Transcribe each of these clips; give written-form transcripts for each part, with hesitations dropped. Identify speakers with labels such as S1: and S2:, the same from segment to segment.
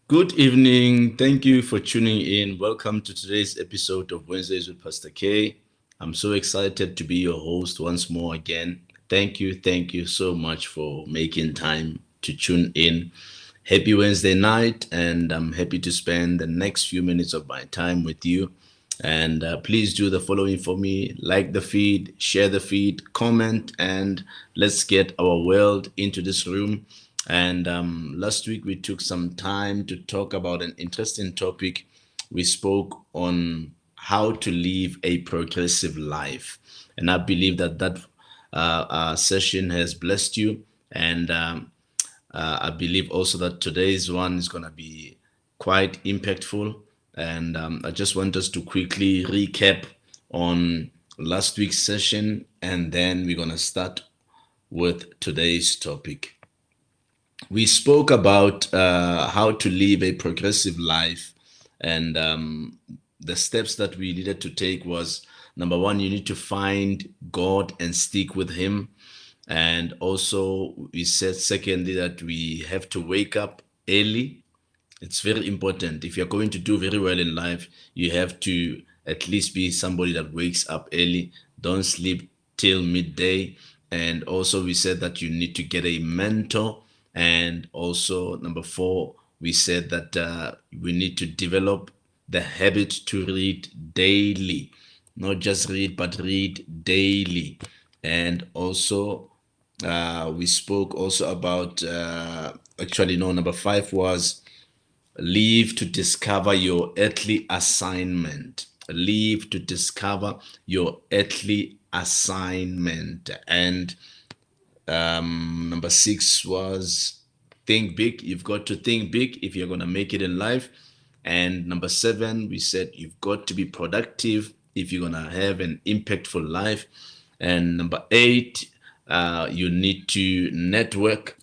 S1: Good evening. Thank you for tuning in. Welcome to today's episode of Wednesdays with Pastor K. I'm so excited to be your host once more again. Thank you so much for making time to tune in. Happy Wednesday night, and I'm happy to spend the next few minutes of my time with you. And please do the following for me: like the feed, share the feed, comment, and let's get our world into this room. And last week we took some time to talk about an interesting topic. We spoke on how to live a progressive life, and I believe that session has blessed you. And I believe also that today's one is going to be quite impactful. And I just want us to quickly recap on last week's session, and then we're going to start with today's topic. We spoke about how to live a progressive life, and the steps that we needed to take was: number one, you need to find God and stick with Him. And also, we said, secondly, that we have to wake up early. It's very important. If you're going to do very well in life, you have to at least be somebody that wakes up early. Don't sleep till midday. And also, we said that you need to get a mentor. And also, number four, we said that we need to develop the habit to read daily. Not just read, but read daily. And also, we spoke also about, actually, no, number five was live to discover your earthly assignment. Live to discover your earthly assignment. And number six was think big. You've got to think big if you're going to make it in life. And number seven, we said you've got to be productive if you're going to have an impactful life. And number eight, you need to network.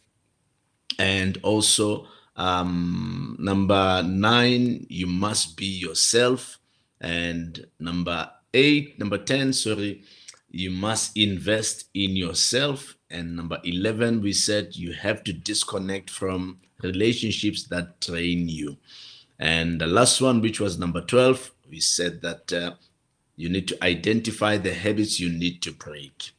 S1: And also, number nine, you must be yourself. And number 10, sorry, you must invest in yourself. And number 11, we said you have to disconnect from relationships that drain you. And the last one, which was number 12, we said that you need to identify the habits you need to break.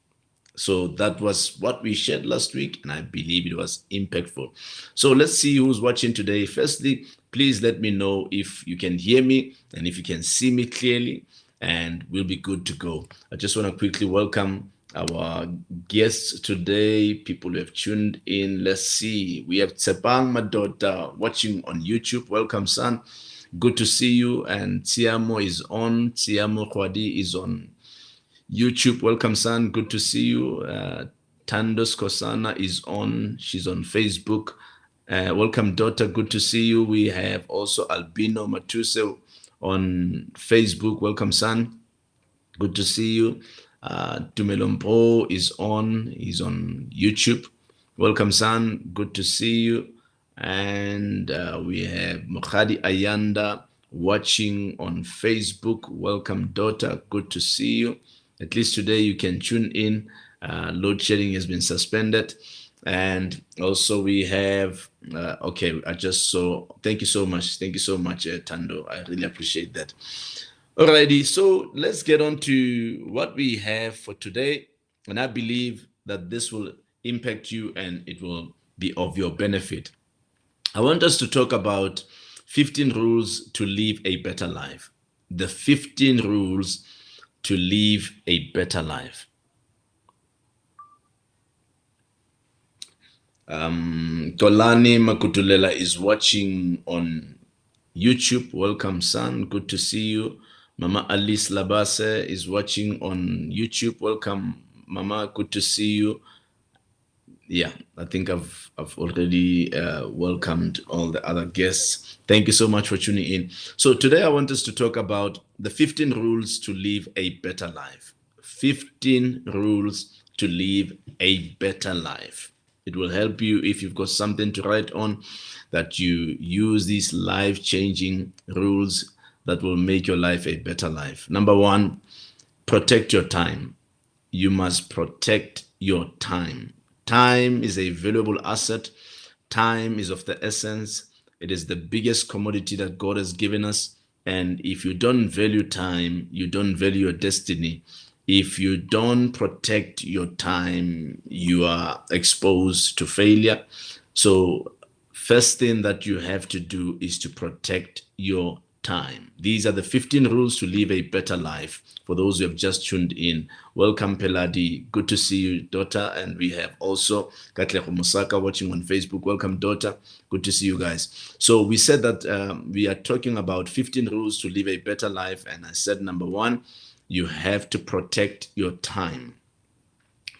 S1: So that was what we shared last week, and I believe it was impactful. So let's see who's watching today. Firstly, please let me know if you can hear me and if you can see me clearly, and we'll be good to go. I just want to quickly welcome our guests today, people who have tuned in. Let's see. We have Tsepang Madota watching on YouTube. Welcome, son. Good to see you. And Tiamo is on. Tiamo Kwadi is on YouTube. Welcome, son. Good to see you. Tandos Kosana is on. She's on Facebook. Welcome, daughter. Good to see you. We have also Albino Matuse on Facebook. Welcome, son. Good to see you. Tumelompo is on. He's on YouTube. Welcome, son. Good to see you. And we have Mokhadi Ayanda watching on Facebook. Welcome, daughter. Good to see you. At least today you can tune in. Load shedding has been suspended. And also we have, okay, I just saw, thank you so much. Thank you so much, Tando. I really appreciate that. Alrighty, so let's get on to what we have for today. And I believe that this will impact you and it will be of your benefit. I want us to talk about 15 rules to live a better life. The 15 rules to live a better life. Tolani Makutulela is watching on YouTube. Welcome, son. Good to see you. Mama Alice Labase is watching on YouTube. Welcome, Mama. Good to see you. Yeah, I think I've already welcomed all the other guests. Thank you so much for tuning in. So today I want us to talk about the 15 rules to live a better life. 15 rules to live a better life. It will help you if you've got something to write on, that you use these life-changing rules that will make your life a better life. Number one, protect your time. You must protect your time. Time is a valuable asset. Time is of the essence. It is the biggest commodity that God has given us. And if you don't value time, you don't value your destiny. If you don't protect your time, you are exposed to failure. So, first thing that you have to do is to protect your time. These are the 15 rules to live a better life. For those who have just tuned in, welcome Peladi. Good to see you, daughter. And we have also Katlego Musaka watching on Facebook. Welcome, daughter. Good to see you guys. So we said that we are talking about 15 rules to live a better life. And I said, number one, you have to protect your time.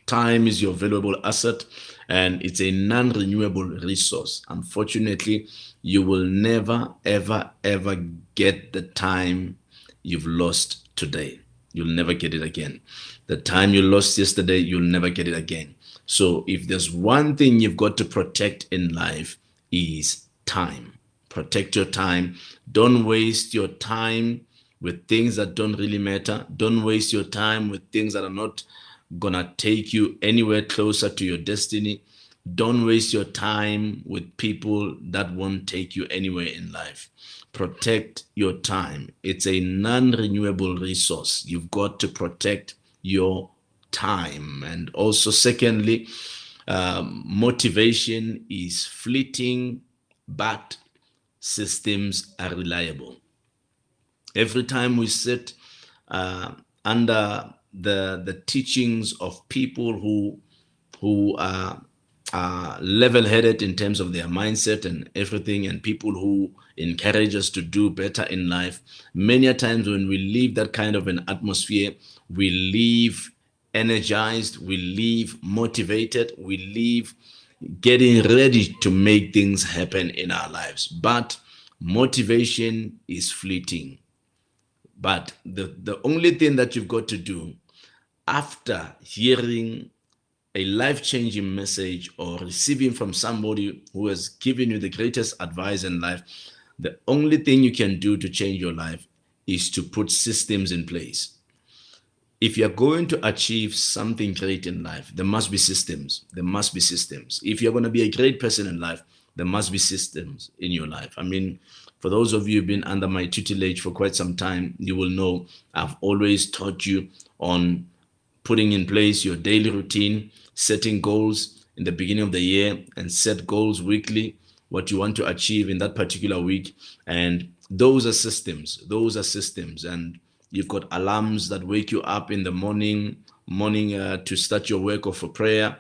S1: Time is your valuable asset and it's a non-renewable resource. Unfortunately, you will never, ever, ever get the time you've lost today. You'll never get it again. The time you lost yesterday, you'll never get it again. So if there's one thing you've got to protect in life is time. Protect your time. Don't waste your time with things that don't really matter. Don't waste your time with things that are not gonna take you anywhere closer to your destiny. Don't waste your time with people that won't take you anywhere in life. Protect your time. It's a non-renewable resource. You've got to protect your time. And also, secondly, motivation is fleeting, but systems are reliable. Every time we sit under the teachings of people who are level-headed in terms of their mindset and everything, and people who encourage us to do better in life, many a times when we leave that kind of an atmosphere, we leave energized, we leave motivated, we leave getting ready to make things happen in our lives. But motivation is fleeting. But the only thing that you've got to do after hearing a life-changing message or receiving from somebody who has given you the greatest advice in life, the only thing you can do to change your life is to put systems in place. If you're going to achieve something great in life, there must be systems. There must be systems. If you're going to be a great person in life, there must be systems in your life. I mean, for those of you who've been under my tutelage for quite some time, you will know I've always taught you on putting in place your daily routine, setting goals in the beginning of the year, and set goals weekly, what you want to achieve in that particular week. And those are systems. Those are systems. And you've got alarms that wake you up in the morning to start your work or for prayer.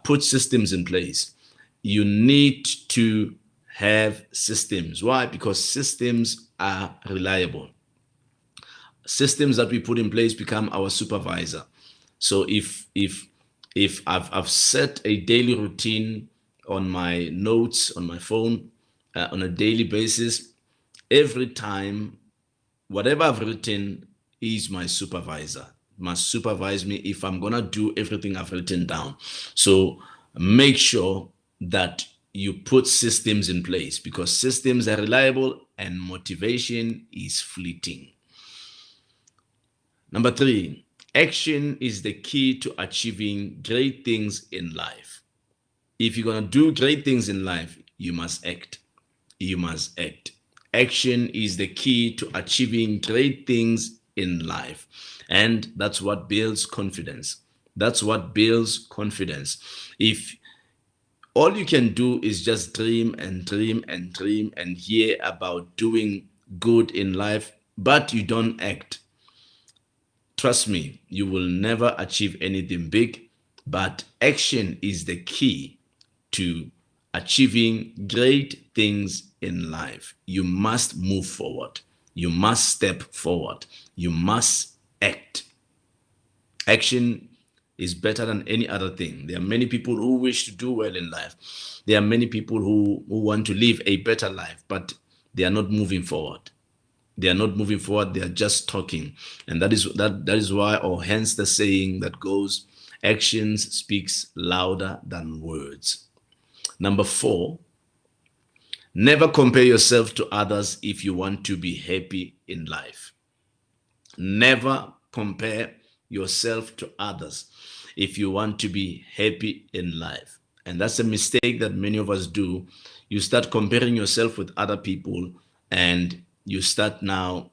S1: Put systems in place. You need to have systems. Why? Because systems are reliable. Systems that we put in place become our supervisor. So if I've set a daily routine on my notes on my phone on a daily basis, every time whatever I've written is my supervisor. Must supervise me if I'm gonna do everything I've written down. So make sure that you put systems in place because systems are reliable and motivation is fleeting. Number 3, action is the key to achieving great things in life. If you're gonna do great things in life, you must act. You must act. Action is the key to achieving great things in life. And that's what builds confidence. That's what builds confidence. If all you can do is just dream and dream and dream and hear about doing good in life, but you don't act, trust me, you will never achieve anything big. But action is the key to achieving great things in life. You must move forward. You must step forward. You must act. Action is better than any other thing. There are many people who wish to do well in life. There are many people who want to live a better life, but they are not moving forward. They are not moving forward. They are just talking. And that is why, or hence the saying that goes, actions speaks louder than words. Number 4, never compare yourself to others if you want to be happy in life. Never compare yourself to others if you want to be happy in life. And that's a mistake that many of us do. you start comparing yourself with other people, and you start now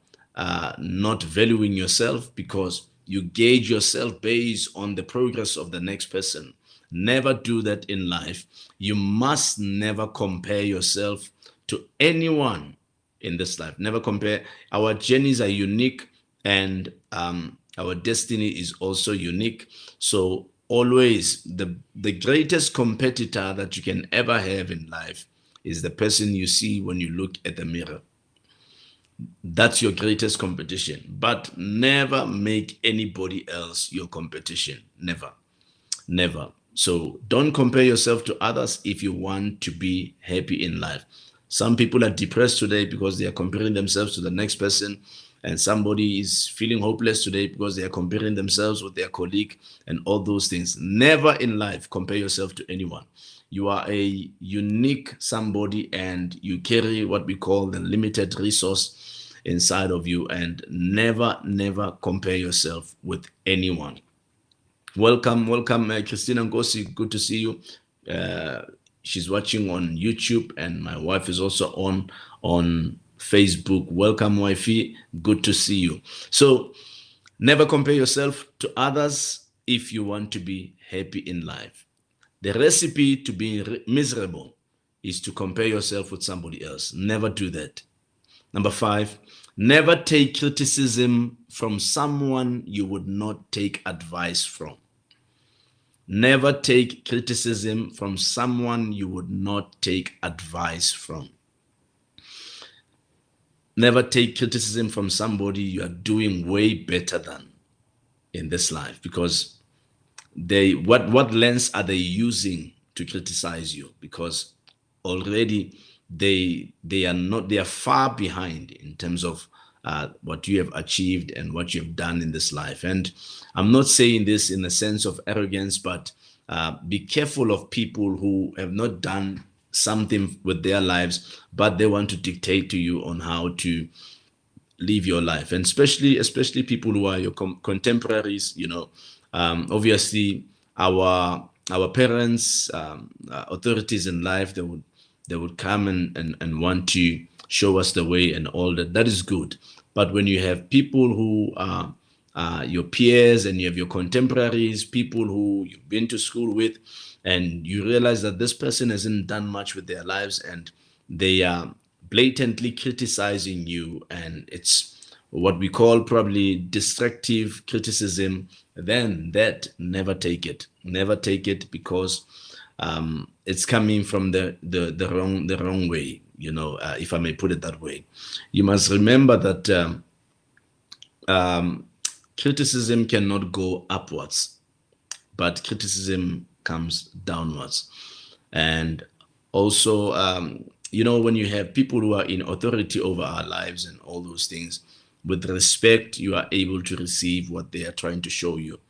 S1: not valuing yourself because you gauge yourself based on the progress of the next person. Never do that in life. You must never compare yourself to anyone in this life. Never compare. Our journeys are unique, and our destiny is also unique. So always, the greatest competitor that you can ever have in life is the person you see when you look at the mirror. That's your greatest competition. But never make anybody else your competition. Never. Never. So don't compare yourself to others if you want to be happy in life. Some people are depressed today because they are comparing themselves to the next person, and somebody is feeling hopeless today because they are comparing themselves with their colleague and all those things. Never in life compare yourself to anyone. You are a unique somebody, and you carry what we call the limited resource inside of you, and never, never compare yourself with anyone. Welcome, Christina Ngosi. Good to see you. She's watching on YouTube, and my wife is also on Facebook. Welcome, wifey. Good to see you. So, never compare yourself to others if you want to be happy in life. The recipe to be miserable is to compare yourself with somebody else. Never do that. Number 5, never take criticism from someone you would not take advice from. Never take criticism from someone you would not take advice from. Never take criticism from somebody you are doing way better than in this life, because what lens are they using to criticize you? Because already they are far behind in terms of what you have achieved and what you have done in this life. And I'm not saying this in a sense of arrogance, but be careful of people who have not done something with their lives, but they want to dictate to you on how to live your life. And especially people who are your contemporaries. Obviously our parents, authorities in life, they would come and want to show us the way and all that. That is good. But when you have people who are your peers, and you have your contemporaries, people who you've been to school with, and you realize that this person hasn't done much with their lives, and they are blatantly criticizing you, and it's what we call probably destructive criticism, then that never take it. Never take it, because it's coming from the wrong way, if I may put it that way. You must remember that criticism cannot go upwards, but criticism comes downwards. And also, when you have people who are in authority over our lives and all those things, with respect, you are able to receive what they are trying to show you.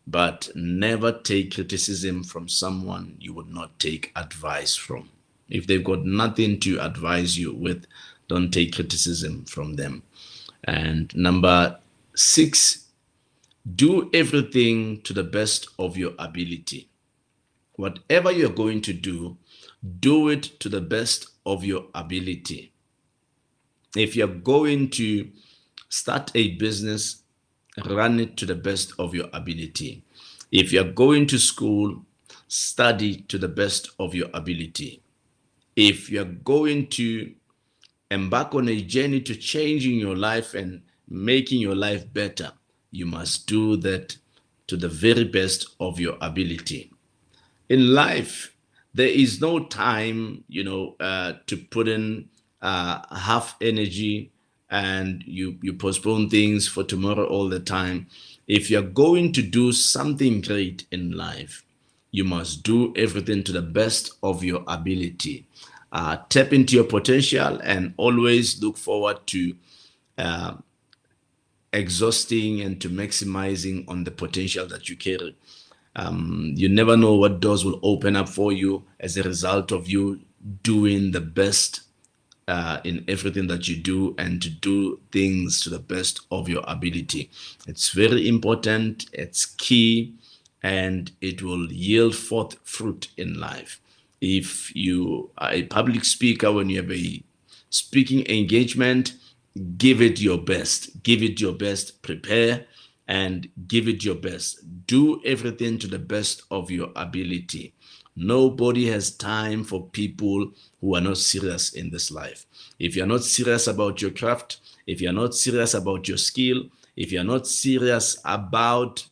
S1: But never take criticism from someone you would not take advice from. If they've got nothing to advise you with, don't take criticism from them. And number 6, do everything to the best of your ability. Whatever you're going to do it to the best of your ability. If you're going to start a business, run it to the best of your ability. If you're going to school, study to the best of your ability. If you're going to embark on a journey to changing your life and making your life better, you must do that to the very best of your ability. In life, there is no time, to put in half energy, and you postpone things for tomorrow all the time. If you're going to do something great in life, you must do everything to the best of your ability. Tap into your potential, and always look forward to exhausting and to maximizing on the potential that you carry. You never know what doors will open up for you as a result of you doing the best in everything that you do, and to do things to the best of your ability. It's very important, it's key, and it will yield forth fruit in life. If you are a public speaker, when you have a speaking engagement, give it your best. Give it your best. Prepare and give it your best. Do everything to the best of your ability. Nobody has time for people who are not serious in this life. If you're not serious about your craft, if you're not serious about your skill, if you're not serious about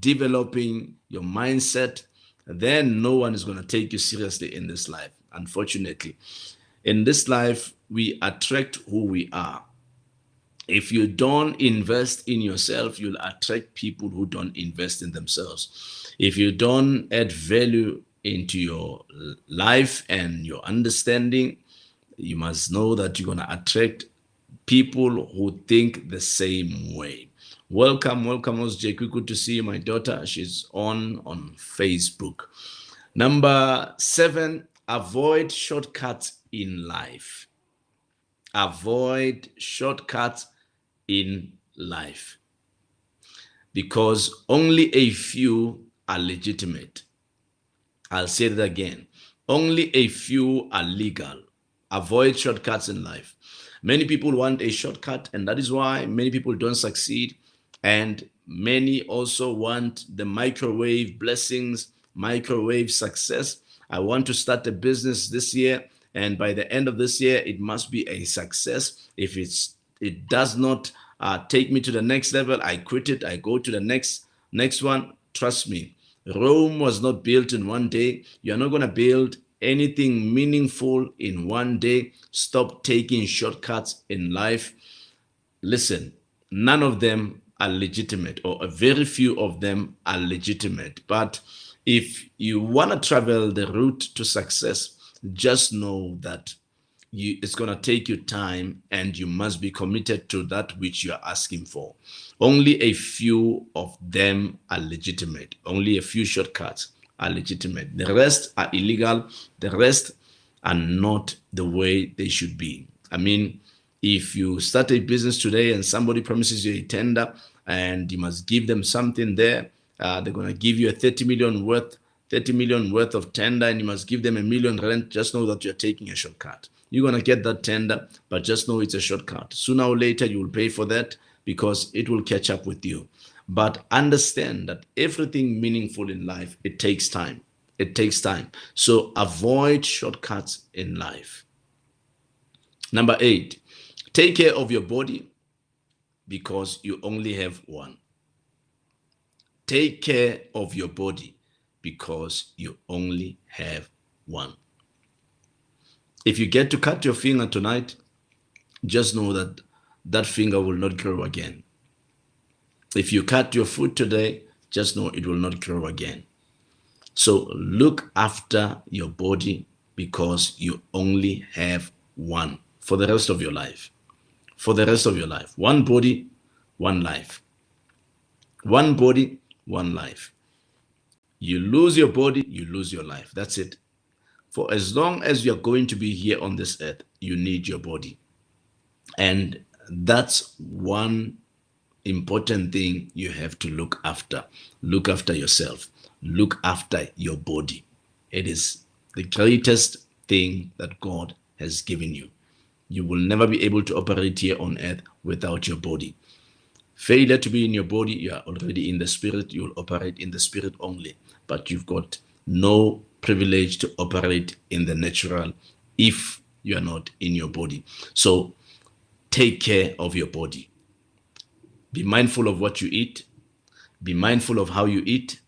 S1: developing your mindset, then no one is going to take you seriously in this life. Unfortunately, in this life, we attract who we are. If you don't invest in yourself, you'll attract people who don't invest in themselves. If you don't add value into your life and your understanding, you must know that you're going to attract people who think the same way. Welcome, Osjeku. Good to see you, my daughter. She's on Facebook. Number 7, avoid shortcuts in life. Avoid shortcuts in life, because only a few are legitimate. I'll say that again. Only a few are legal. Avoid shortcuts in life. Many people want a shortcut, and that is why many people don't succeed. And many also want the microwave blessings, microwave success. I want to start a business this year, and by the end of this year, it must be a success. If it does not take me to the next level, I quit it. I go to the next one. Trust me, Rome was not built in one day. You're not going to build anything meaningful in one day. Stop taking shortcuts in life. Listen, none of them are legitimate, or a very few of them are legitimate. But if you want to travel the route to success, just know that it's going to take you time, and you must be committed to that which you are asking for. Only a few of them are legitimate. Only a few shortcuts are legitimate. The rest are illegal. The rest are not the way they should be. I mean, if you start a business today and somebody promises you a tender and you must give them something there, they're going to give you a 30 million worth of tender, and you must give them R1 million rent. Just know that you're taking a shortcut. You're going to get that tender, but just know it's a shortcut. Sooner or later, you will pay for that, because it will catch up with you. But understand that everything meaningful in life, it takes time. It takes time. So avoid shortcuts in life. Number 8, take care of your body, because you only have one. Take care of your body, because you only have one. If you get to cut your finger tonight, just know that that finger will not grow again. If you cut your foot today, just know it will not grow again. So look after your body, because you only have one for the rest of your life. For the rest of your life. One body, one life. One body, one life. You lose your body, you lose your life. That's it. For as long as you're going to be here on this earth, you need your body. And that's one important thing you have to look after. Look after yourself. Look after your body. It is the greatest thing that God has given you. You will never be able to operate here on earth without your body. Failure to be in your body, you are already in the spirit. You will operate in the spirit only. But you've got no privilege to operate in the natural if you are not in your body. So take care of your body. Be mindful of what you eat. Be mindful of how you eat.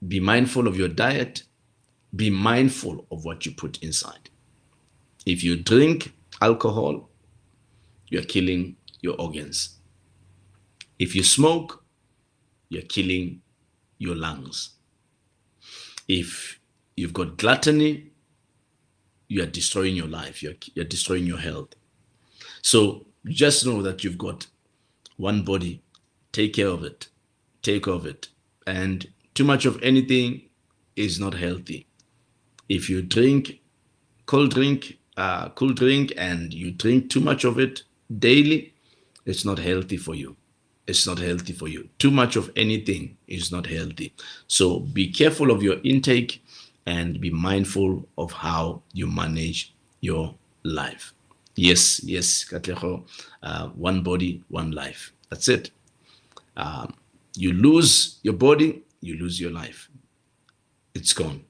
S1: Be mindful of your diet. Be mindful of what you put inside. If you drink alcohol, you're killing your organs. If you smoke, you're killing your lungs. If you've got gluttony, you are destroying your life. You're destroying your health. So just know that you've got one body. Take care of it. Take care of it. And too much of anything is not healthy. If you drink cool drink and you drink too much of it daily, it's not healthy for you. It's not healthy for you. Too much of anything is not healthy. So be careful of your intake. and be mindful of how you manage your life. Yes, yes, Katlego, one body, one life. That's it. You lose your body, you lose your life. It's gone.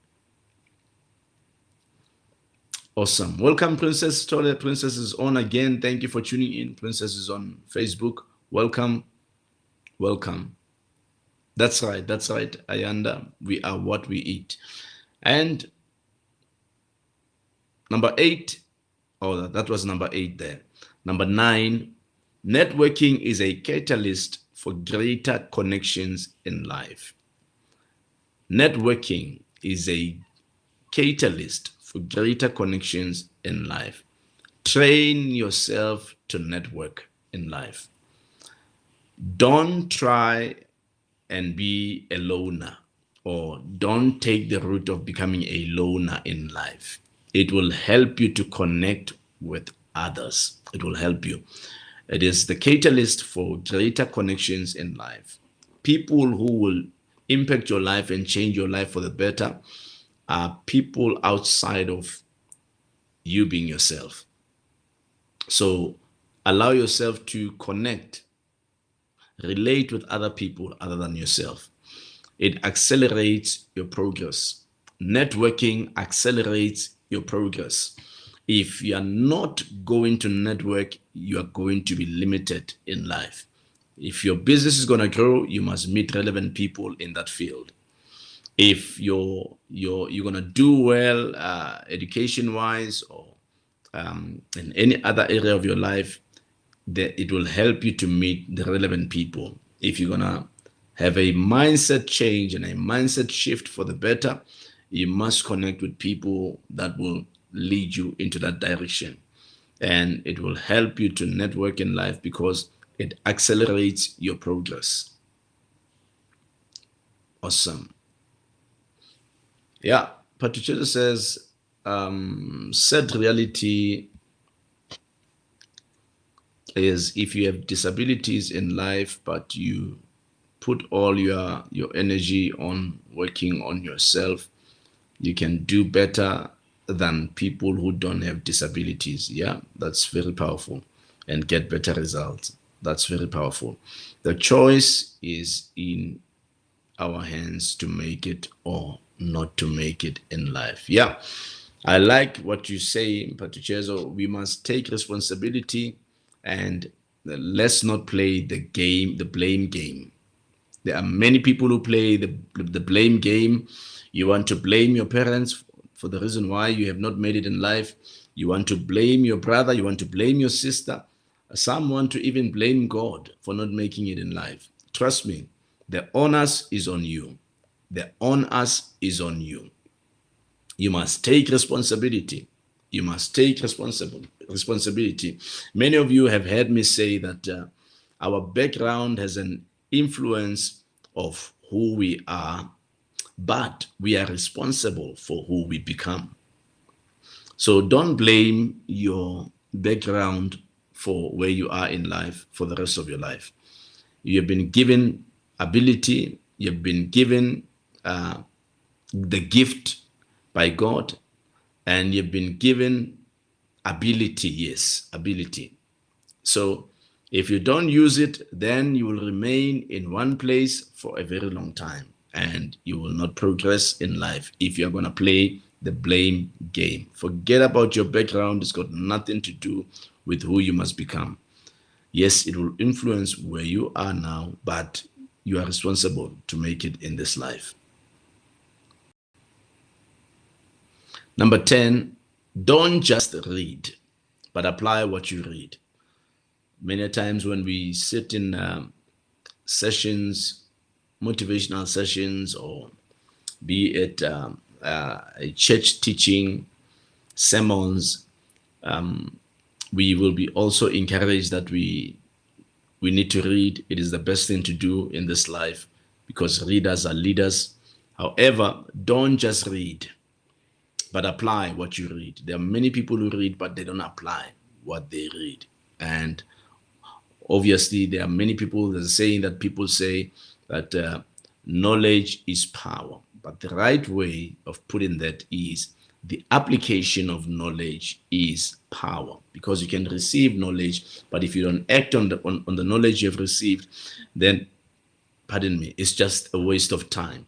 S1: Awesome. Welcome, Princess Tole. Princess is on again. Thank you for tuning in. Princess is on Facebook. Welcome. Welcome. That's right. That's right. Ayanda. We are what we eat. And number 8. Oh, that was number 8 there. Number 9. Networking is a catalyst for greater connections in life. Networking is a catalyst for greater connections in life. Train yourself to network in life. Don't try and be a loner, or don't take the route of becoming a loner in life. It will help you to connect with others. It will help you. It is the catalyst for greater connections in life. People who will impact your life and change your life for the better are people outside of you being yourself. So allow yourself to connect, relate with other people other than yourself. It accelerates your progress. Networking accelerates your progress. If you are not going to network, you are going to be limited in life. If your business is going to grow, you must meet relevant people in that field. If you're going to do well education wise, or in any other area of your life, that it will help you to meet the relevant people. If you're going to have a mindset change and a mindset shift for the better, you must connect with people that will lead you into that direction. And it will help you to network in life because it accelerates your progress. Awesome. Yeah, Patricia says, said reality is if you have disabilities in life, but you put all your energy on working on yourself, you can do better than people who don't have disabilities. Yeah, that's very powerful, and get better results. That's very powerful. The choice is in our hands to make it or not to make it in life. Yeah, I like what you say, Patricezo. We must take responsibility, and let's not play the game, the blame game. There are many people who play the blame game. You want to blame your parents for the reason why you have not made it in life. You want to blame your brother. You want to blame your sister. Some want to even blame God for not making it in life. Trust me, the onus is on you. The onus is on you. You must take responsibility. You must take responsibility. Many of you have heard me say that our background has an influence of who we are, but we are responsible for who we become. So don't blame your background for where you are in life for the rest of your life. You have been given ability, you've been given the gift by God, and you've been given ability. Yes, ability. So if you don't use it, then you will remain in one place for a very long time, and you will not progress in life if you're going to play the blame game. Forget about your background. It's got nothing to do with who you must become. Yes, it will influence where you are now, but you are responsible to make it in this life. Number 10, don't just read, but apply what you read. Many times when we sit in sessions, motivational sessions, or be it a church teaching, sermons, we will be also encouraged that we need to read. It is the best thing to do in this life because readers are leaders. However, don't just read, but apply what you read. There are many people who read, but they don't apply what they read. And obviously, there are many people that are saying that people say that knowledge is power. But the right way of putting that is the application of knowledge is power, because you can receive knowledge, but if you don't act on the knowledge you've received, then, pardon me, it's just a waste of time.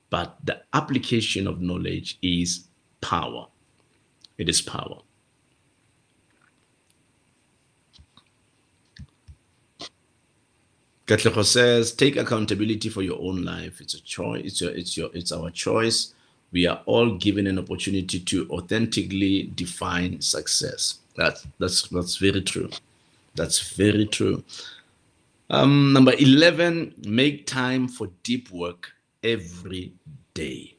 S1: But the application of knowledge is power. It is power. Katlego says, take accountability for your own life. It's a choice. It's our choice. We are all given an opportunity to authentically define success. That's very true. That's very true. Number 11, make time for deep work every day.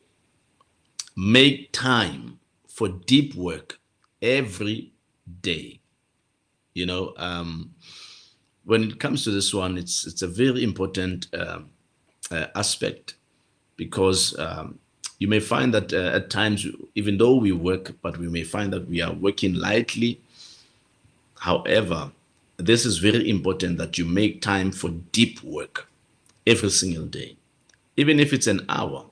S1: Make time for deep work every day. You know, when it comes to this one, it's a very important aspect, because you may find that at times, even though we work, but we may find that we are working lightly. However, this is very important that you make time for deep work every single day, even if it's an hour,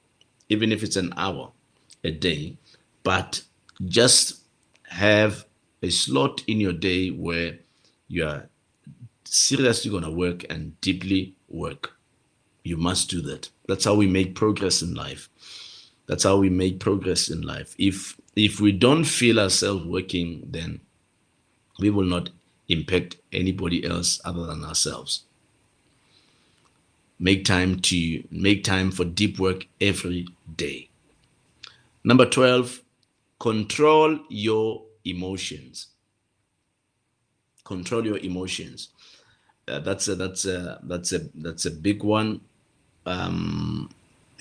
S1: a day, but just have a slot in your day where you are seriously going to work and deeply work. You must do that. That's how we make progress in life. That's how we make progress in life. If we don't feel ourselves working, then we will not impact anybody else other than ourselves. Make time for deep work every day. Number 12, control your emotions. Control your emotions. That's a big one.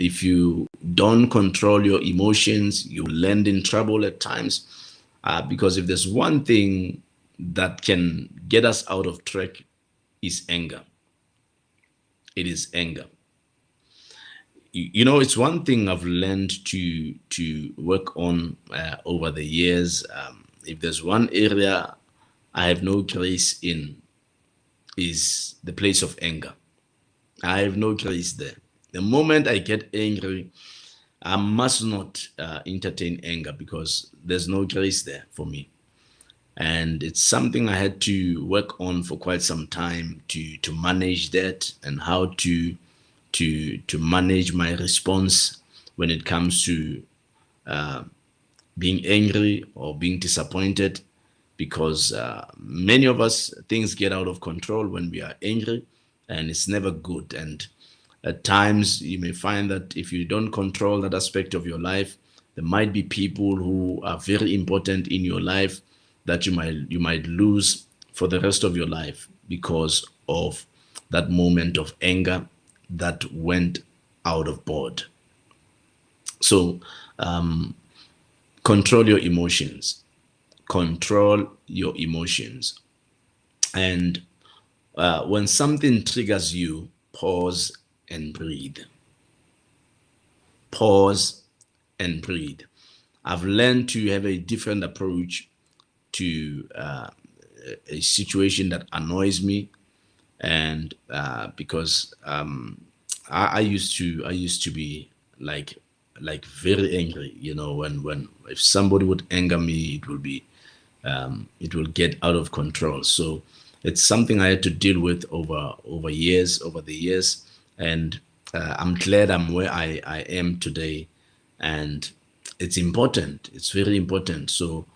S1: If you don't control your emotions, you land in trouble at times. Because if there's one thing that can get us out of track, is anger. It is anger. You know, it's one thing I've learned to work on over the years. If there's one area I have no grace in, is the place of anger. I have no grace there. The moment I get angry, I must not entertain anger, because there's no grace there for me. And it's something I had to work on for quite some time to manage that, and how to manage my response when it comes to being angry or being disappointed, because many of us, things get out of control when we are angry, and it's never good. And at times you may find that if you don't control that aspect of your life, there might be people who are very important in your life that you might lose for the rest of your life because of that moment of anger that went out of board. So control your emotions. Control your emotions. And when something triggers you, pause and breathe. Pause and breathe. I've learned to have a different approach to a situation that annoys me, and because I used to be like very angry. You know, when if somebody would anger me, it will get out of control. So it's something I had to deal with over the years, and I'm glad I'm where I am today, and it's important. It's very important. So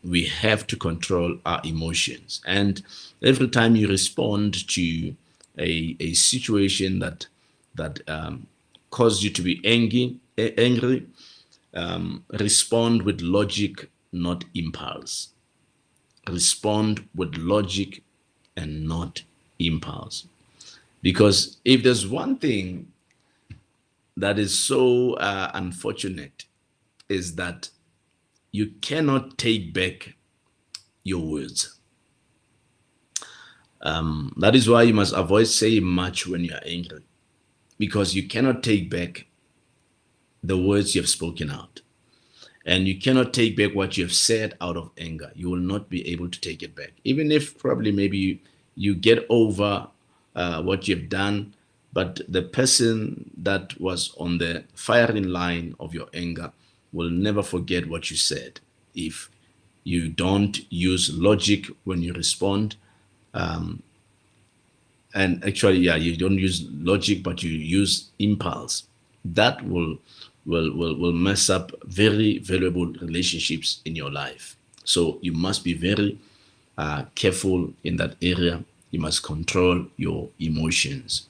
S1: we have to control our emotions, and every time you respond to a situation that caused you to be angry, respond with logic, not impulse. Respond with logic and not impulse. Because if there's one thing that is so unfortunate, is that you cannot take back your words. That is why you must avoid saying much when you are angry, because you cannot take back the words you have spoken out, and you cannot take back what you have said out of anger. You will not be able to take it back, even if probably maybe you get over what you've done. But the person that was on the firing line of your anger will never forget what you said. If you don't use logic when you respond, and actually, yeah, you don't use logic, but you use impulse, that will mess up very valuable relationships in your life. So you must be very careful in that area. You must control your emotions.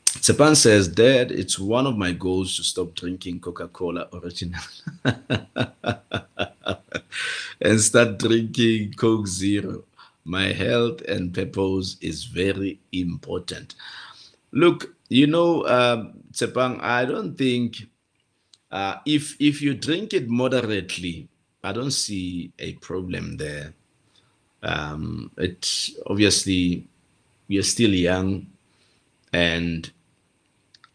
S1: Tsepan says, Dad, it's one of my goals to stop drinking Coca-Cola original and start drinking Coke Zero. My health and purpose is very important. Look, Tsepang, I don't think if you drink it moderately, I don't see a problem there. It's obviously you're still young, and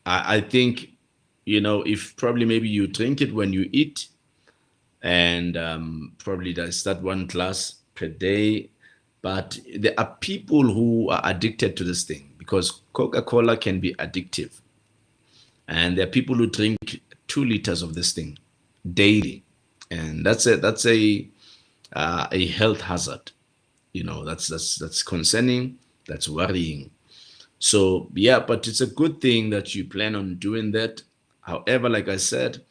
S1: I think if probably maybe you drink it when you eat, and probably that's that one glass per day. But there are people who are addicted to this thing because Coca-Cola can be addictive. And there are people who drink 2 liters of this thing daily. And that's a health hazard. That's concerning, that's worrying. So yeah, but it's a good thing that you plan on doing that. However, like I said,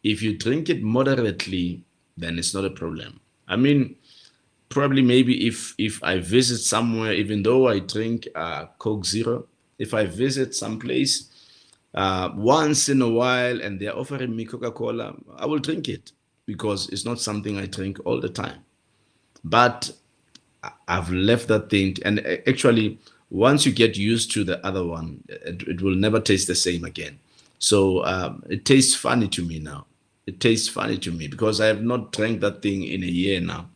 S1: if you drink it moderately, then it's not a problem. I mean, probably maybe if I visit somewhere, even though I drink Coke Zero, if I visit some place once in a while and they're offering me Coca-Cola, I will drink it because it's not something I drink all the time. But I've left that thing, and actually, once you get used to the other one, it will never taste the same again. So it tastes funny to me now. It tastes funny to me because I have not drank that thing in a year now.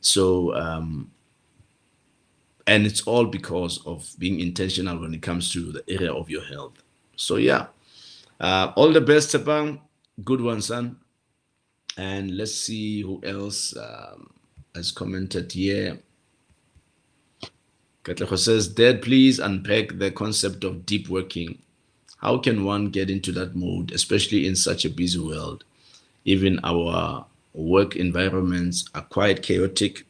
S1: So and it's all because of being intentional when it comes to the area of your health. So yeah, all the best, Tepang. Good one, son. And let's see who else has commented here. Katleho says, Dad, please unpack the concept of deep working. How can one get into that mode, especially in such a busy world? Even our work environments are quite chaotic.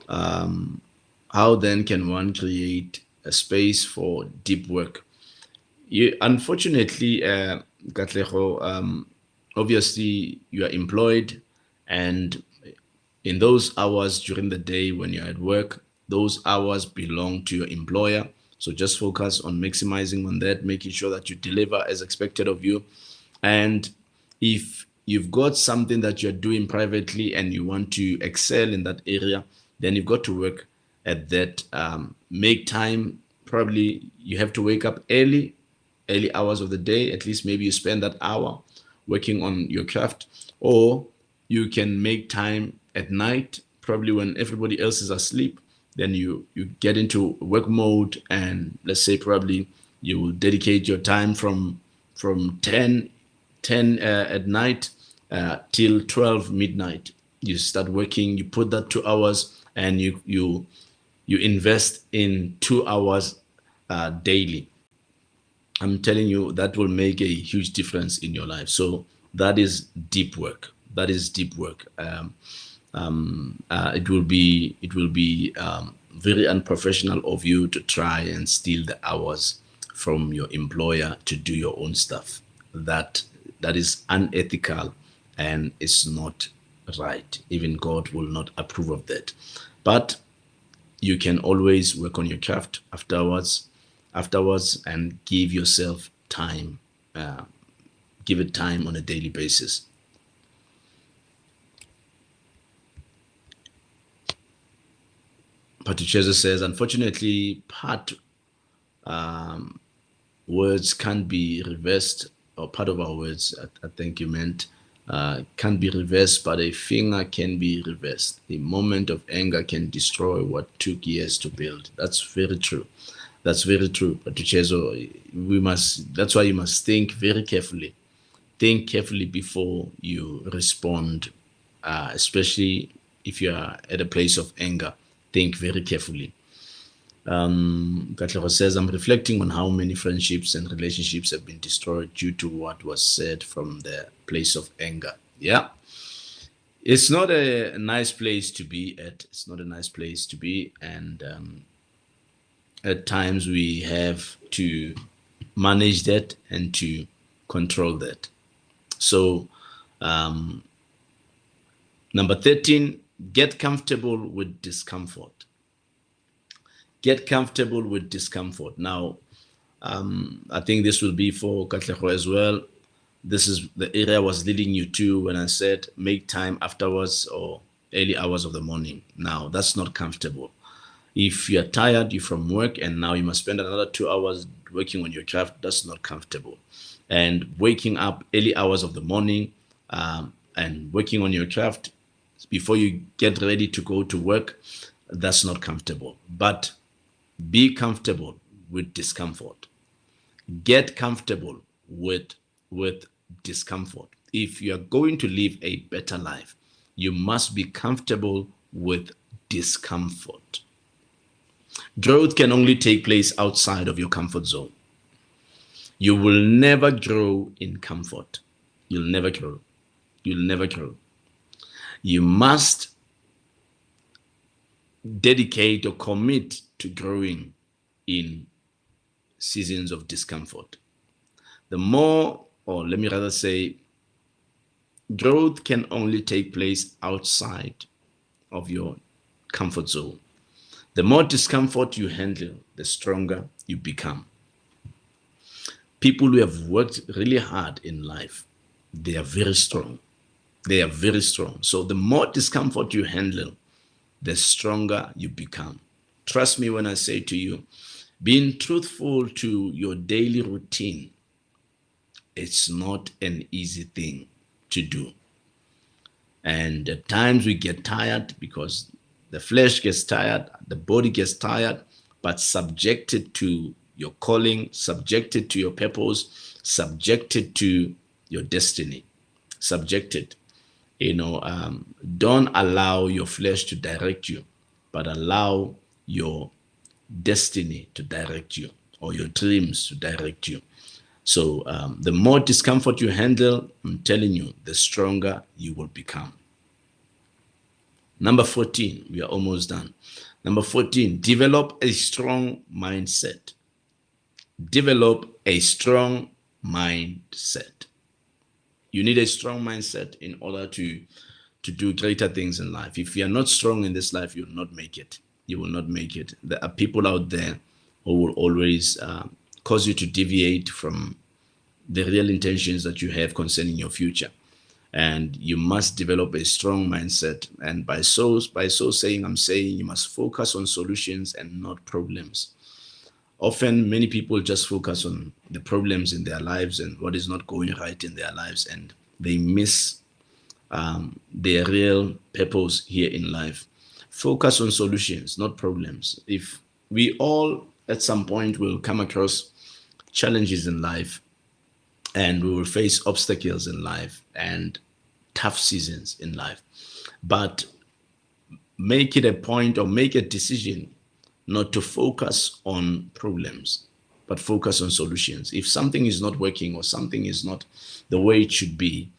S1: How then can one create a space for deep work? Unfortunately, Katleho, obviously you are employed, and in those hours during the day when you're at work, those hours belong to your employer. So just focus on maximizing on that, making sure that you deliver as expected of you. And if you've got something that you're doing privately and you want to excel in that area, then you've got to work at that. Make time. Probably you have to wake up early hours of the day. At least maybe you spend that hour working on your craft, or you can make time at night, probably when everybody else is asleep. Then you get into work mode, and let's say probably you will dedicate your time from 10 at night till 12 midnight. You start working, you put that 2 hours, and you invest in 2 hours daily. I'm telling you, that will make a huge difference in your life. So that is deep work. That is deep work. It will be very unprofessional of you to try and steal the hours from your employer to do your own stuff. That is unethical, and it's not right. Even God will not approve of that. But you can always work on your craft afterwards and give yourself time. Give it time on a daily basis. Patricheza says, unfortunately, part words can't be reversed, or part of our words, I think you meant, can't be reversed, but a finger can be reversed. A moment of anger can destroy what took years to build. That's very true. That's very true, Patricezo. That's why you must think very carefully. Think carefully before you respond, especially if you are at a place of anger. Think very carefully. Katlego says, I'm reflecting on how many friendships and relationships have been destroyed due to what was said from the place of anger. Yeah. It's not a nice place to be at. It's not a nice place to be. And at times we have to manage that and to control that. So, number 13, get comfortable with discomfort. Get comfortable with discomfort. Now, I think this will be for Katlego as well. This is the area I was leading you to when I said make time afterwards or early hours of the morning. Now, that's not comfortable. If you're tired, you're from work, and now you must spend another 2 hours working on your craft, that's not comfortable. And waking up early hours of the morning and working on your craft before you get ready to go to work, that's not comfortable. But be comfortable with discomfort. Get comfortable with discomfort. If you are going to live a better life, you must be comfortable with discomfort. Growth can only take place outside of your comfort zone. You will never grow in comfort. You'll never grow. You'll never grow. You must dedicate or commit to growing in seasons of discomfort. The more, or let me rather say, growth can only take place outside of your comfort zone. The more discomfort you handle, the stronger you become. People who have worked really hard in life, they are very strong. They are very strong. So the more discomfort you handle, the stronger you become. Trust me when I say to you, being truthful to your daily routine, it's not an easy thing to do. And at times we get tired because the flesh gets tired, the body gets tired, but subjected to your calling, subjected to your purpose, subjected to your destiny, subjected. Don't allow your flesh to direct you, but allow your destiny to direct you or your dreams to direct you. So the more discomfort you handle, I'm telling you, the stronger you will become. Number 14, we are almost done. Number 14, develop a strong mindset. Develop a strong mindset. You need a strong mindset in order to do greater things in life. If you are not strong in this life, you will not make it. You will not make it. There are people out there who will always cause you to deviate from the real intentions that you have concerning your future. And you must develop a strong mindset. And by so saying, I'm saying you must focus on solutions and not problems. Often, many people just focus on the problems in their lives and what is not going right in their lives, and they miss their real purpose here in life. Focus on solutions, not problems. If we all at some point will come across challenges in life, and we will face obstacles in life and tough seasons in life, but make it a point or make a decision not to focus on problems, but focus on solutions. If something is not working or something is not the way it should be,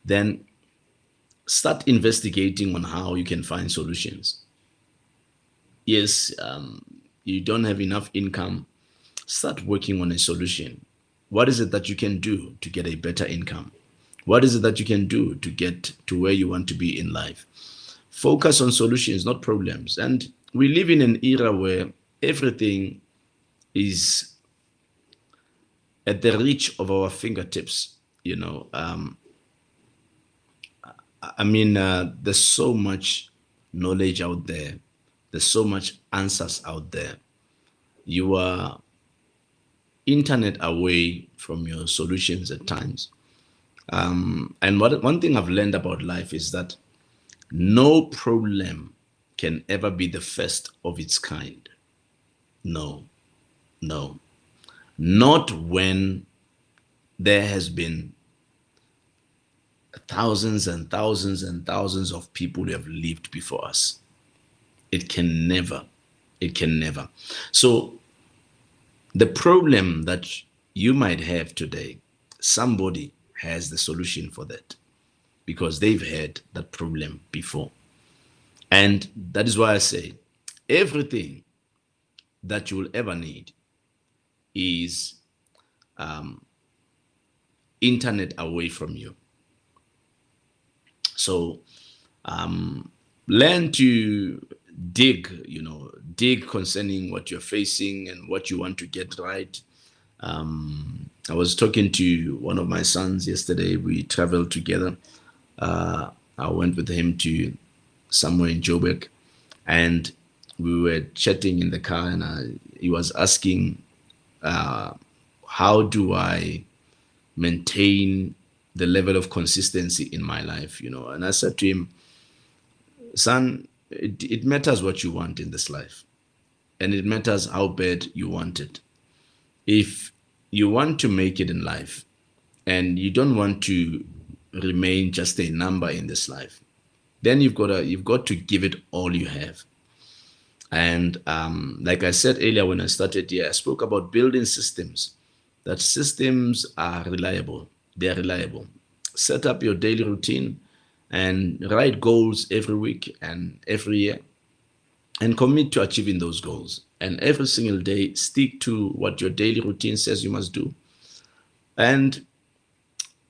S1: then start investigating on how you can find solutions. Yes, you don't have enough income, start working on a solution. What is it that you can do to get a better income? What is it that you can do to get to where you want to be in life? Focus on solutions, not problems. And we live in an era where everything is at the reach of our fingertips. There's so much knowledge out there. There's so much answers out there. You are internet away from your solutions at times. And one thing I've learned about life is that no problem can ever be the first of its kind. No. Not when there has been thousands and thousands and thousands of people who have lived before us. It can never It can never. So the problem that you might have today, somebody has the solution for that because they've had that problem before. And that is why I say everything that you will ever need is internet away from you. So learn to dig concerning what you're facing and what you want to get right. I was talking to one of my sons yesterday. We traveled together. I went with him to somewhere in Joburg, and we were chatting in the car, and he was asking, how do I maintain the level of consistency in my life? And I said to him, son, it matters what you want in this life, and it matters how bad you want it. If you want to make it in life and you don't want to remain just a number in this life, then you've got to give it all you have. And like I said earlier when I started here, I spoke about building systems. That systems are reliable. They're reliable. Set up your daily routine and write goals every week and every year, and commit to achieving those goals. And every single day, stick to what your daily routine says you must do. And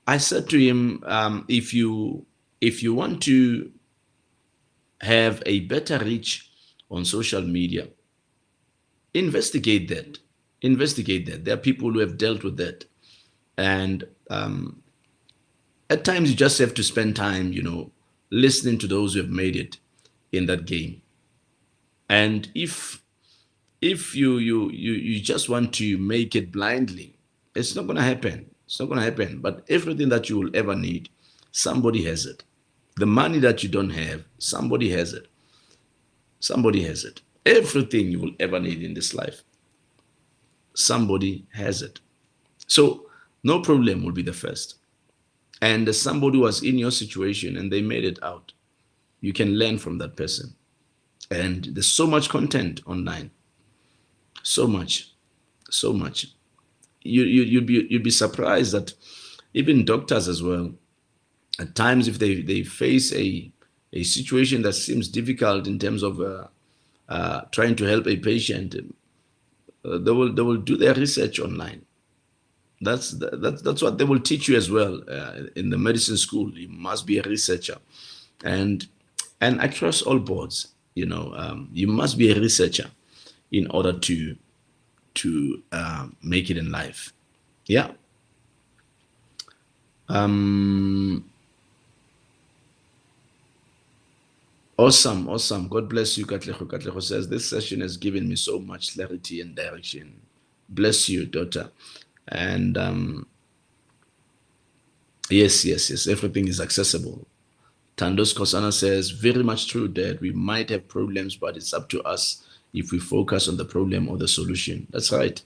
S1: I said to him, if you want to have a better reach on social media, investigate that. Investigate that. There are people who have dealt with that, and at times you just have to spend time, listening to those who have made it in that game. And if you just want to make it blindly, it's not going to happen. It's not going to happen. But everything that you will ever need, somebody has it. The money that you don't have, somebody has it. Somebody has it. Everything you will ever need in this life, somebody has it. So no problem will be the first. And somebody was in your situation and they made it out. You can learn from that person. And there's so much content online. So much. So much. You'd be surprised that even doctors as well, at times if they face a situation that seems difficult in terms of trying to help a patient, they will do their research online. That's what they will teach you as well in the medicine school. You must be a researcher, and across all boards, you must be a researcher in order to make it in life. Yeah. Awesome. God bless you, Katleho. Katleho says, this session has given me so much clarity and direction. Bless you, daughter. And yes, everything is accessible. Tandos Kosana says, very much true, Dad. We might have problems, but it's up to us if we focus on the problem or the solution. That's right.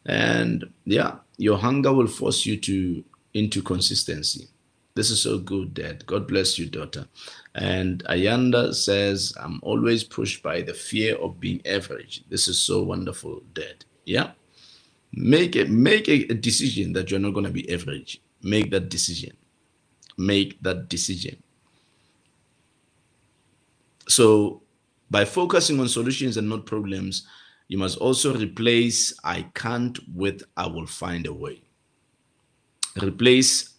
S1: And yeah, your hunger will force you into consistency. This is so good, Dad. God bless you, daughter. And Ayanda says, I'm always pushed by the fear of being average. This is so wonderful, Dad. Yeah. Make a decision that you're not going to be average. Make that decision. Make that decision. So by focusing on solutions and not problems, you must also replace I can't with I will find a way. Replace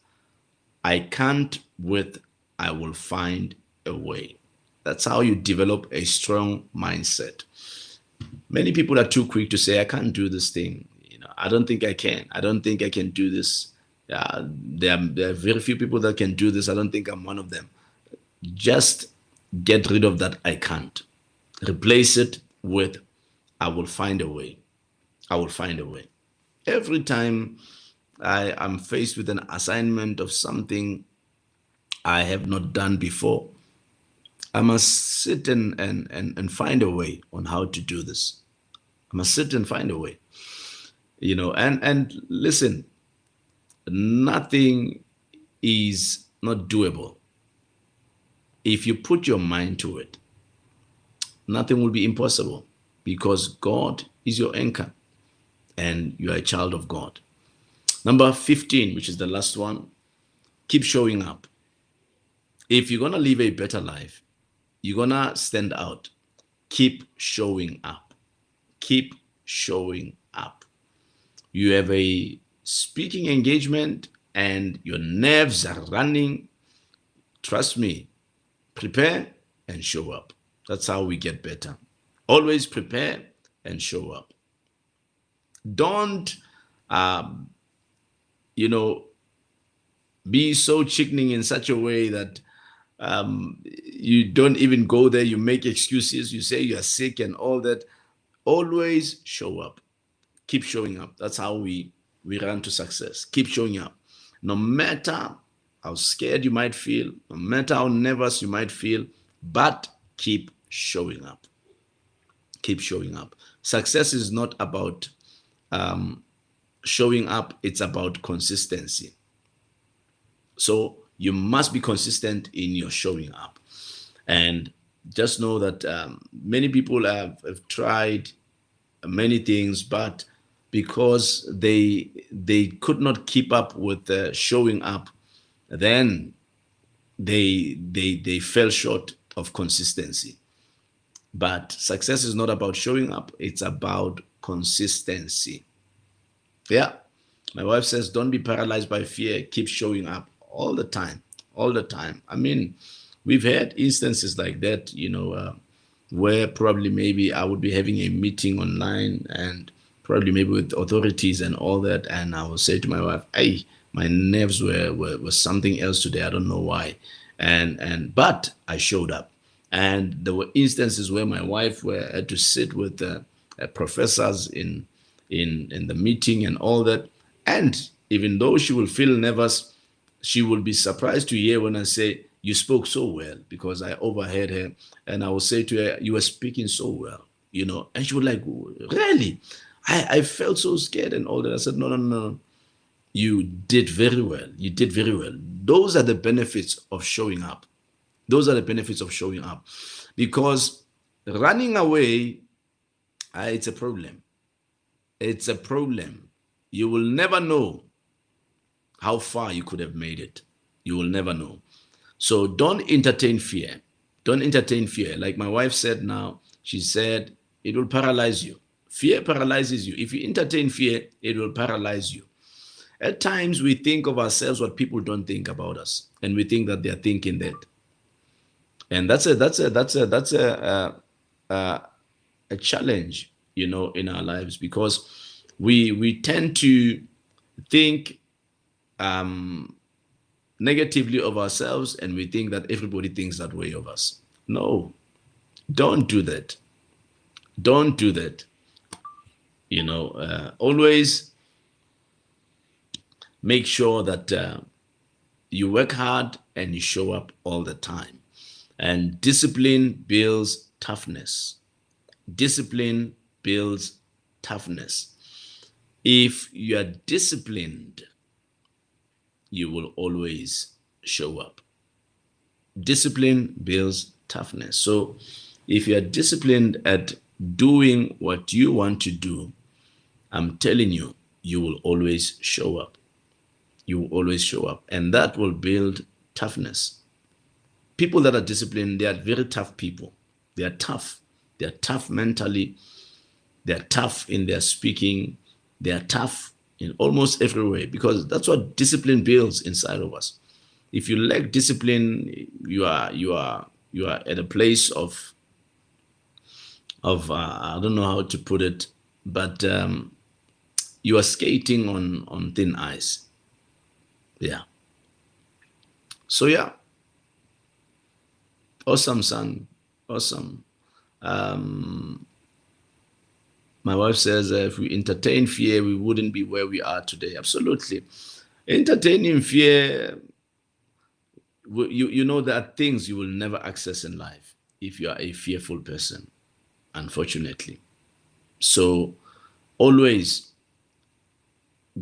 S1: I can't with I will find a way. That's how you develop a strong mindset. Many people are too quick to say, I can't do this thing. I don't think I can. I don't think I can do this. There are very few people that can do this. I don't think I'm one of them. Just get rid of that I can't. Replace it with I will find a way. I will find a way. Every time I am faced with an assignment of something I have not done before, I must sit and find a way on how to do this. I must sit and find a way. And listen, nothing is not doable. If you put your mind to it, nothing will be impossible. because God is your anchor and you are a child of God. Number 15, which is the last one, keep showing up. If you're going to live a better life, you're going to stand out. Keep showing up. Keep showing up. You have a speaking engagement and your nerves are running. Trust me, prepare and show up. That's how we get better. Always prepare and show up. Don't, um, be so chickening in such a way that you don't even go there. You make excuses. You say you are sick and all that. Always show up. Keep showing up. That's how we run to success. Keep showing up. No matter how scared you might feel, no matter how nervous you might feel, but keep showing up. Keep showing up. Success is not about showing up, it's about consistency. So you must be consistent in your showing up. And just know that many people have tried many things, but because they could not keep up with showing up, then they fell short of consistency. But success is not about showing up, it's about consistency. Yeah. My wife says, don't be paralyzed by fear. Keep showing up all the time, all the time. I mean, we've had instances like that, where probably maybe I would be having a meeting online and probably maybe with authorities and all that. And I will say to my wife, hey, my nerves were something else today. I don't know why. But I showed up. And there were instances where my wife had to sit with professors in the meeting and all that. And even though she will feel nervous, she will be surprised to hear when I say, you spoke so well, because I overheard her. And I will say to her, you were speaking so well, and she would like, really? I felt so scared and all that. I said, no. You did very well. You did very well. Those are the benefits of showing up. Those are the benefits of showing up. Because running away, it's a problem. It's a problem. You will never know how far you could have made it. You will never know. So don't entertain fear. Don't entertain fear. Like my wife said now, she said, it will paralyze you. Fear paralyzes you. If you entertain fear, it will paralyze you. At times we think of ourselves what people don't think about us, and we think that they're thinking that. And that's a challenge, in our lives, because we tend to think negatively of ourselves, and we think that everybody thinks that way of us. No, don't do that. Don't do that. Always make sure that you work hard and you show up all the time. And discipline builds toughness. Discipline builds toughness. If you are disciplined, you will always show up. Discipline builds toughness. So if you are disciplined at doing what you want to do, I'm telling you, you will always show up. You will always show up. And that will build toughness. People that are disciplined, they are very tough people. They are tough. They are tough mentally. They are tough in their speaking. They are tough in almost every way, because that's what discipline builds inside of us. If you lack discipline, you are at a place of I don't know how to put it, but you are skating on thin ice. Yeah. So yeah. Awesome, son. Awesome. My wife says if we entertain fear, we wouldn't be where we are today. Absolutely. Entertaining fear, you know there are things you will never access in life if you are a fearful person, unfortunately. So always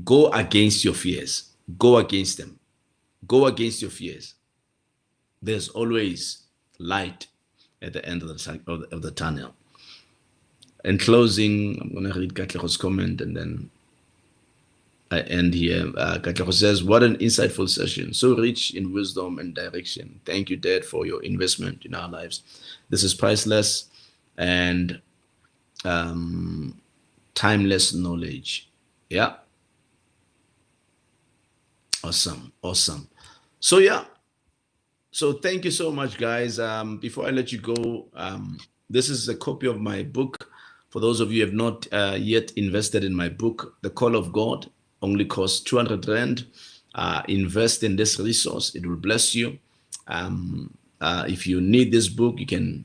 S1: go against your fears. Go against them. Go against your fears. There's always light at the end of the tunnel. In closing, I'm going to read Katleho's comment and then I end here. Katleho says, what an insightful session. So rich in wisdom and direction. Thank you, Dad, for your investment in our lives. This is priceless and timeless knowledge. Yeah. Awesome. Awesome. So, yeah. So thank you so much, guys. Before I let you go, this is a copy of my book. For those of you who have not yet invested in my book, The Call of God, only costs 200 Rand. Invest in this resource. It will bless you. If you need this book, you can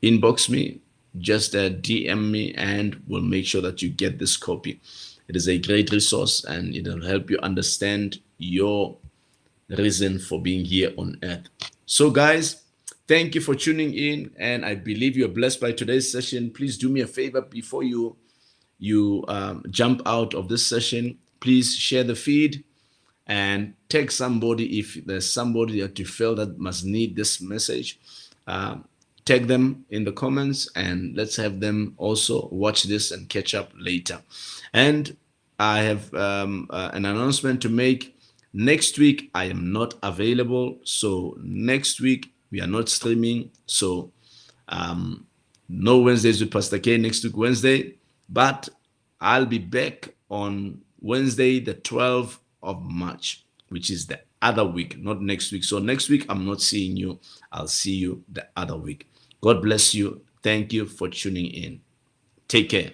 S1: inbox me, just DM me, and we'll make sure that you get this copy. It is a great resource and it will help you understand your reason for being here on earth. So, guys, thank you for tuning in, and I believe you're blessed by today's session. Please do me a favor before you jump out of this session. Please share the feed and tag somebody if there's somebody that you feel that must need this message. Tag them in the comments and let's have them also watch this and catch up later. And I have an announcement to make. Next week, I am not available. So next week, we are not streaming. So no Wednesdays with Pastor K next week, Wednesday. But I'll be back on Wednesday, the 12th of March, which is the other week, not next week. So next week, I'm not seeing you. I'll see you the other week. God bless you. Thank you for tuning in. Take care.